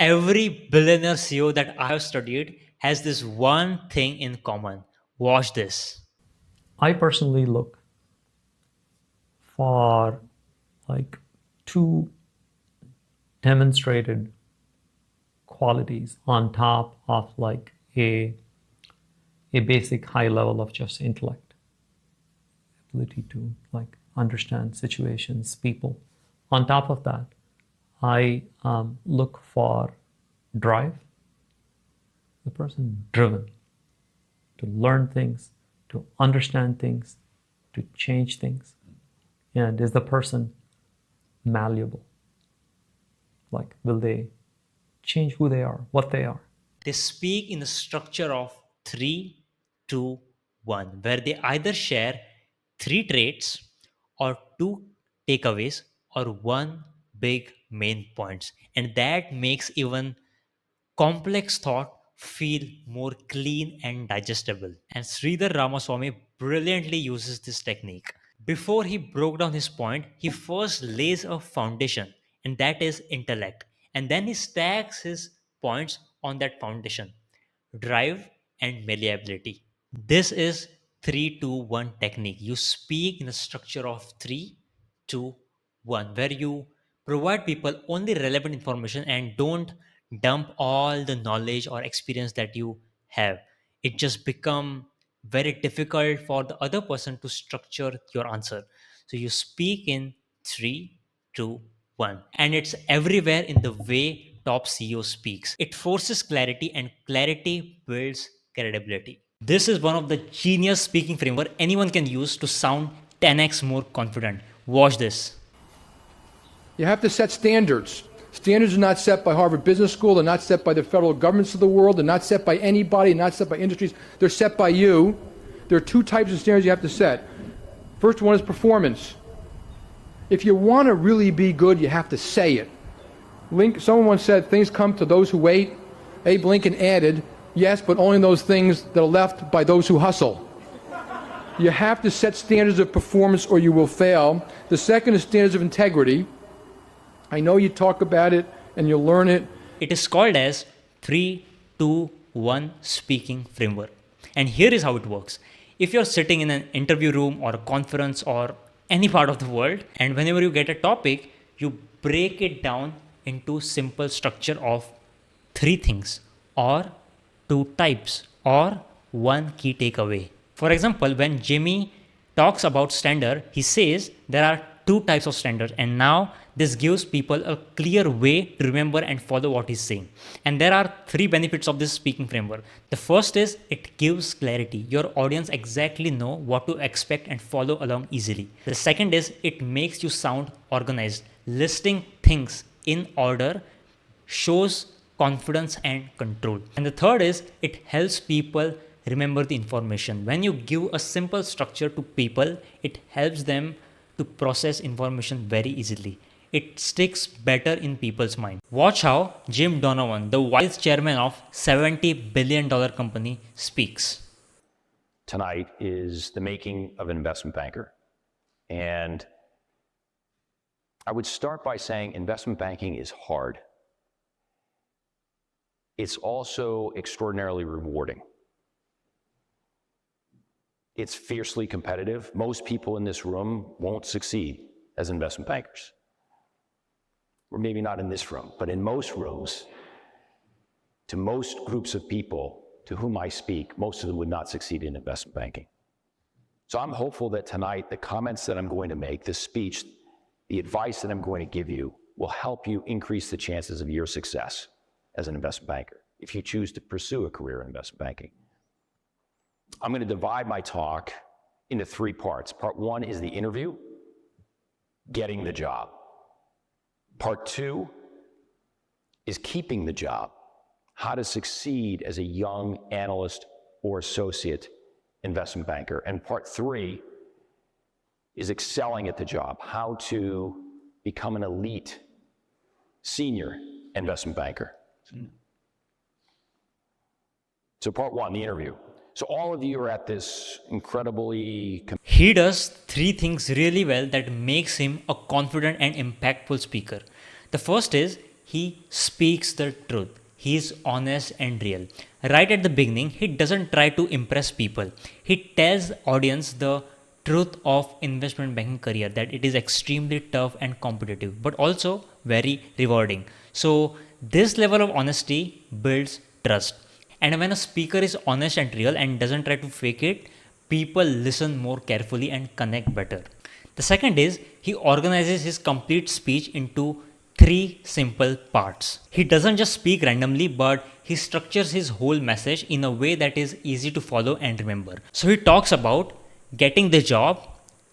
Every billionaire CEO that I have studied has this one thing in common. Watch this. I personally look for like two demonstrated qualities on top of like a basic high level of just intellect, ability to like understand situations, people. On top of that, I look for drive, the person driven to learn things, to understand things, to change things. And is the person malleable? Like, will they change who they are, what they are? They speak in the structure of 3, 2, 1, where they either share 3 traits or 2 takeaways or one big main points. And that makes even complex thought feel more clean and digestible. And Sridhar Ramaswamy brilliantly uses this technique. Before he broke down his point, he first lays a foundation, and that is intellect. And then he stacks his points on that foundation: drive and malleability. This is 3-2-1 technique. You speak in a structure of 3-2-1, where you provide people only relevant information and don't dump all the knowledge or experience that you have. It just become very difficult for the other person to structure your answer. So you speak in 3-2-1, and it's everywhere in the way top CEO speaks. It forces clarity, and clarity builds credibility. This is one of the genius speaking framework anyone can use to sound 10x more confident. Watch this. You have to set standards. Standards are not set by Harvard Business School. They're not set by the federal governments of the world. They're not set by anybody, not set by industries. They're set by you. There are 2 types of standards you have to set. First one is performance. If you want to really be good, you have to say it. Someone once said, things come to those who wait. Abe Lincoln added, yes, but only those things that are left by those who hustle. You have to set standards of performance or you will fail. The second is standards of integrity. I know you talk about it and you'll learn it. It is called as 3-2-1 speaking framework. And here is how it works. If you're sitting in an interview room or a conference or any part of the world, and whenever you get a topic, you break it down into simple structure of 3 things or 2 types or 1 key takeaway. For example, when Jimmy talks about standard, he says there are 2 types of standards, and now this gives people a clear way to remember and follow what he's saying. And there are 3 benefits of this speaking framework. The first is it gives clarity. Your audience exactly know what to expect and follow along easily. The second is it makes you sound organized. Listing things in order shows confidence and control. And the third is it helps people remember the information. When you give a simple structure to people, it helps them to process information very easily. It sticks better in people's mind. Watch how Jim Donovan, the vice chairman of $70 billion company, speaks. Tonight is the making of an investment banker. And I would start by saying investment banking is hard. It's also extraordinarily rewarding. It's fiercely competitive. Most people in this room won't succeed as investment bankers. Or maybe not in this room, but in most rooms, to most groups of people to whom I speak, most of them would not succeed in investment banking. So I'm hopeful that tonight, the comments that I'm going to make, this speech, the advice that I'm going to give you will help you increase the chances of your success as an investment banker, if you choose to pursue a career in investment banking. I'm going to divide my talk into 3 parts. Part 1 is the interview, getting the job. Part 2 is keeping the job, how to succeed as a young analyst or associate investment banker. And part 3 is excelling at the job, how to become an elite senior investment banker. So part 1, the interview. So all of you are at this incredibly... He does 3 things really well that makes him a confident and impactful speaker. The first is he speaks the truth. He is honest and real. Right at the beginning, he doesn't try to impress people. He tells audience the truth of investment banking career, that it is extremely tough and competitive, but also very rewarding. So this level of honesty builds trust. And when a speaker is honest and real and doesn't try to fake it, people listen more carefully and connect better. The second is he organizes his complete speech into three simple parts. He doesn't just speak randomly, but he structures his whole message in a way that is easy to follow and remember. So he talks about getting the job,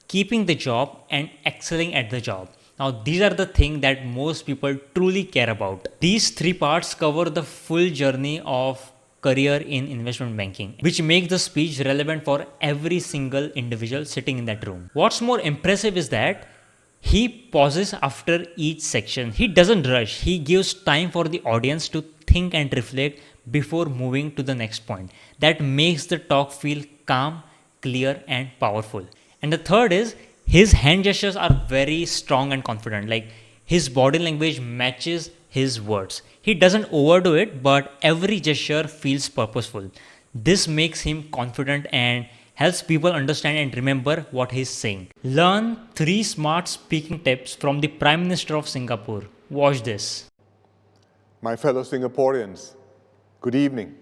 keeping the job, and excelling at the job. Now, these are the things that most people truly care about. These three parts cover the full journey of career in investment banking, which makes the speech relevant for every single individual sitting in that room. What's more impressive is that he pauses after each section. He doesn't rush. He gives time for the audience to think and reflect before moving to the next point. That makes the talk feel calm, clear, and powerful. And the third is his hand gestures are very strong and confident. Like his body language matches his words. He doesn't overdo it, but every gesture feels purposeful. This makes him confident and helps people understand and remember what he's saying. Learn 3 smart speaking tips from the Prime Minister of Singapore. Watch this. My fellow Singaporeans, good evening.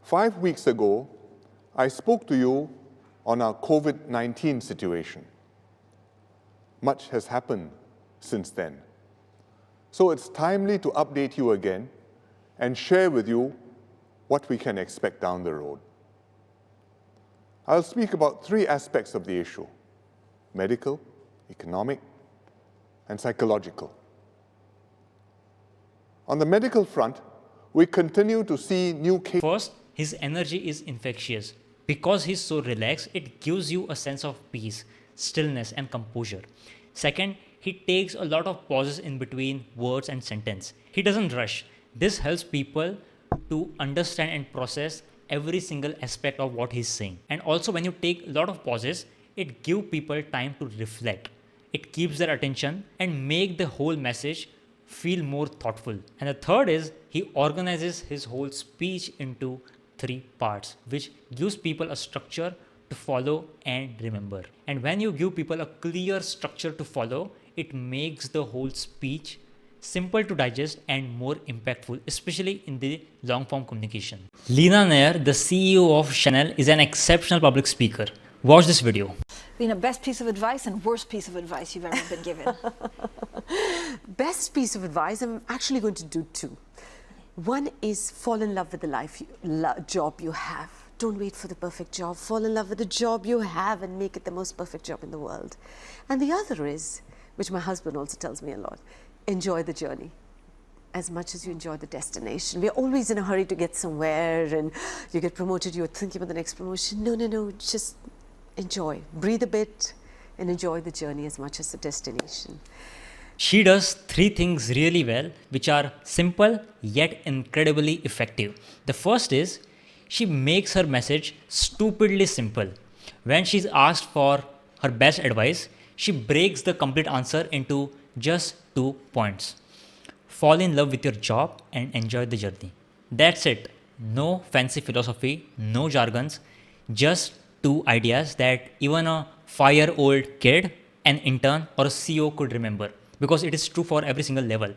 5 weeks ago, I spoke to you on our COVID-19 situation. Much has happened since then. So it's timely to update you again and share with you what we can expect down the road. I'll speak about 3 aspects of the issue: medical, economic, and psychological. On the medical front, we continue to see new cases. First, his energy is infectious. Because he's so relaxed, it gives you a sense of peace, stillness, and composure. Second, he takes a lot of pauses in between words and sentence. He doesn't rush. This helps people to understand and process every single aspect of what he's saying. And also, when you take a lot of pauses, it gives people time to reflect. It keeps their attention and make the whole message feel more thoughtful. And the third is he organizes his whole speech into 3 parts, which gives people a structure to follow and remember. And when you give people a clear structure to follow, it makes the whole speech simple to digest and more impactful, especially in the long form communication. Leena Nair, the CEO of Chanel, is an exceptional public speaker. Watch this video. Lena, best piece of advice and worst piece of advice you've ever been given? Best piece of advice, I'm actually going to do 2. One is fall in love with the job you have. Don't wait for the perfect job. Fall in love with the job you have and make it the most perfect job in the world. And the other is, which my husband also tells me a lot, enjoy the journey as much as you enjoy the destination. We're always in a hurry to get somewhere, and you get promoted, you're thinking about the next promotion. No, just enjoy. Breathe a bit and enjoy the journey as much as the destination. She does 3 things really well, which are simple yet incredibly effective. The first is she makes her message stupidly simple. When she's asked for her best advice, she breaks the complete answer into just 2 points. Fall in love with your job and enjoy the journey. That's it. No fancy philosophy, no jargons, just 2 ideas that even a 5-year-old kid, an intern, or a CEO could remember, because it is true for every single level.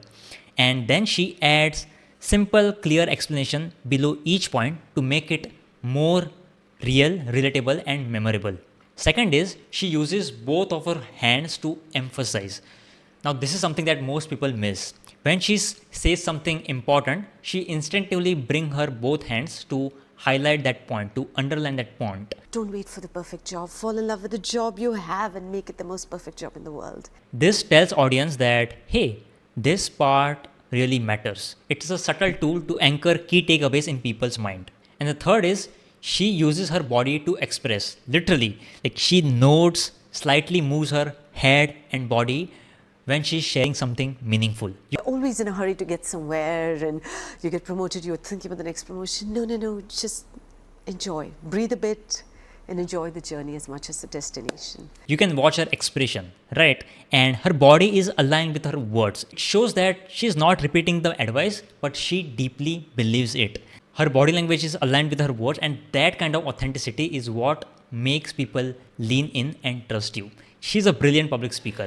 And then she adds simple, clear explanation below each point to make it more real, relatable, and memorable. Second is she uses both of her hands to emphasize. Now, this is something that most people miss. When she says something important, she instinctively brings her both hands to highlight that point, to underline that point. Don't wait for the perfect job. Fall in love with the job you have and make it the most perfect job in the world. This tells audience that, hey, this part really matters. It's a subtle tool to anchor key takeaways in people's mind. And the third is she uses her body to express, literally. Like she nods, slightly moves her head and body when she's sharing something meaningful. You're always in a hurry to get somewhere, and you get promoted, you're thinking about the next promotion. No, just enjoy. Breathe a bit and enjoy the journey as much as the destination. You can watch her expression, right? And her body is aligned with her words. It shows that she's not repeating the advice, but she deeply believes it. Her body language is aligned with her words, and that kind of authenticity is what makes people lean in and trust you. She's a brilliant public speaker.